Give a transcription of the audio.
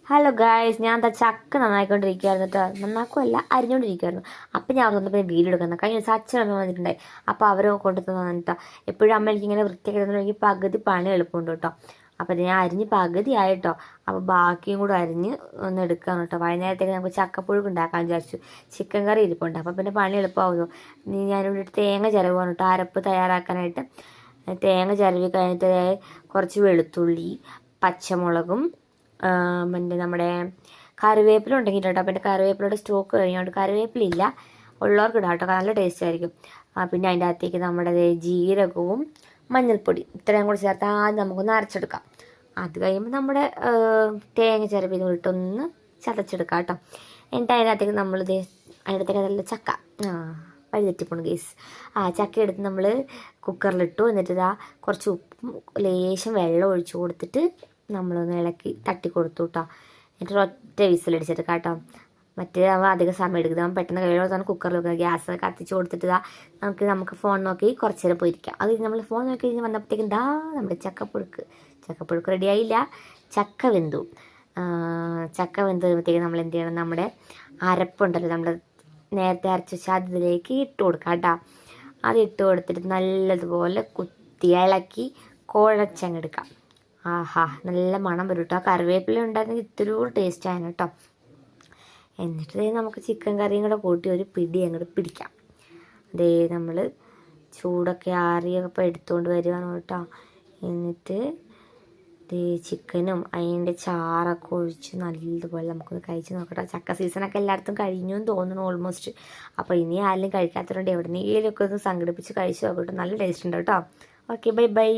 Hello guys, ഞാൻ എന്താ ചക്ക നന്നായിക്കൊണ്ടിരിക്കുകയായിരുന്നു കേട്ടോ. നന്നാക്കുമല്ല, അരിഞ്ഞുകൊണ്ടിരിക്കുമായിരുന്നു. അപ്പം ഞാൻ വന്നപ്പോൾ വീഡിയോ എടുക്കുന്നത് കഴിഞ്ഞ ദിവസം അച്ഛനമ്മ വന്നിട്ടുണ്ടായി. അപ്പോൾ അവർ കൊണ്ടു തന്നിട്ടോ. എപ്പോഴും അമ്മ എനിക്കിങ്ങനെ വൃത്തിയാക്കി എനിക്ക് പകുതി പണി എളുപ്പമുണ്ട് കേട്ടോ. അപ്പോൾ ഞാൻ അരിഞ്ഞ് പകുതി ആയിട്ടോ. അപ്പോൾ ബാക്കിയും കൂടെ അരിഞ്ഞ് ഒന്ന് എടുക്കാം കേട്ടോ. വൈകുന്നേരത്തേക്ക് നമുക്ക് ചക്കപ്പുഴുക്ക് ഉണ്ടാക്കാൻ വിചാരിച്ചു. ചിക്കൻ കറി ഇരിപ്പുണ്ട്. അപ്പോൾ പിന്നെ പണി എളുപ്പമാവുമല്ലോ. ഞാനിവിടെ തേങ്ങ ചിരവാണ് കേട്ടോ, അരപ്പ് തയ്യാറാക്കാനായിട്ട്. തേങ്ങ ചിരവി കഴിഞ്ഞിട്ട് കുറച്ച് വെളുത്തുള്ളി, പച്ചമുളകും പിന്നെ നമ്മുടെ കറിവേപ്പില ഉണ്ടെങ്കിൽ കേട്ടോ. പിന്നെ കറിവേപ്പിലയുടെ സ്റ്റോക്ക് കഴിഞ്ഞുകൊണ്ട് കറിവേപ്പിലില്ല, ഉള്ളവർക്ക് ഇടാം കേട്ടോ, നല്ല ടേസ്റ്റ് ആയിരിക്കും. പിന്നെ അതിൻ്റെ അകത്തേക്ക് നമ്മുടെ ജീരകവും മഞ്ഞൾപ്പൊടി ഇത്രയും കൂടി ചേർത്ത് ആദ്യം നമുക്കൊന്ന് അരച്ചെടുക്കാം. അത് കഴിയുമ്പോൾ നമ്മുടെ തേങ്ങ ചിരവിന് ഇട്ടൊന്ന് ചതച്ചെടുക്കാം കേട്ടോ. എന്നിട്ട് അതിനകത്തേക്ക് നമ്മളിത് അതിനകത്തേക്ക് നല്ല ചക്ക വഴിതെറ്റിപ്പോണ് ഗേസ്. ചക്ക എടുത്ത് നമ്മൾ കുക്കറിലിട്ടു. എന്നിട്ട് ഇതാ കുറച്ച് ഉപ്പും ലേശം വെള്ളം ഒഴിച്ച് കൊടുത്തിട്ട് നമ്മളൊന്ന് ഇളക്കി തട്ടി കൊടുത്തു കേട്ടോ. എന്നിട്ട് ഒറ്റ വിസിലടിച്ചിട്ട് കേട്ടോ. മറ്റേ അധികം സമയം എടുക്കുന്നത് പെട്ടെന്ന് കഴിയുമ്പോൾ കുക്കറിൽ വെക്കുക. ഗ്യാസ് കത്തിച്ച് കൊടുത്തിട്ട് നമുക്ക് ഫോൺ നോക്കി കുറച്ച് നേരം പോയിരിക്കാം. അത് നമ്മൾ ഫോൺ നോക്കി കഴിഞ്ഞ് വന്നപ്പോഴത്തേക്കും നമ്മുടെ ചക്കപ്പുഴുക്ക് റെഡി ആയില്ല, ചക്ക വെന്തു. ചക്ക വെന്ത് കഴിയുമ്പോഴത്തേക്കും നമ്മൾ എന്ത് ചെയ്യണം, നമ്മുടെ അരപ്പുണ്ടല്ലോ, നമ്മൾ നേരത്തെ അരച്ച് വെച്ചാൽ അതിലേക്ക് ഇട്ട് കൊടുക്കാം കേട്ടോ. അത് ഇട്ട് കൊടുത്തിട്ട് നല്ലതുപോലെ കുത്തി ഇളക്കി കുഴച്ചങ്ങെടുക്കാം. ആഹാ, നല്ല മണം വരും കേട്ടോ. കറിവേപ്പില ഉണ്ടായിരുന്നെങ്കിൽ ഇത്തിരി കൂടി ടേസ്റ്റ് ആയിരുന്നു കേട്ടോ. എന്നിട്ട് നമുക്ക് ചിക്കൻ കറിയും കൂടെ കൂട്ടി ഒരു പിടി അങ്ങോട്ട് പിടിക്കാം. നമ്മൾ ചൂടൊക്കെ ആറിയൊക്കെ എടുത്തുകൊണ്ട് വരുവാണ് കേട്ടോ. എന്നിട്ട് ചിക്കനും അതിൻ്റെ ചാറൊക്കെ ഒഴിച്ച് നല്ലതുപോലെ നമുക്കൊന്ന് കഴിച്ച് നോക്കട്ടോ. ചക്ക സീസണൊക്കെ എല്ലായിടത്തും കഴിഞ്ഞു എന്ന് തോന്നുന്നു ഓൾമോസ്റ്റ്. അപ്പോൾ ഇനി ആരെങ്കിലും കഴിക്കാത്തതുകൊണ്ട് എവിടെയെങ്കിലുമൊക്കെ ഒന്ന് സംഘടിപ്പിച്ച് കഴിച്ച് നോക്കട്ടോ. നല്ല ടേസ്റ്റ് ഉണ്ട് കേട്ടോ. Okay, bye bye.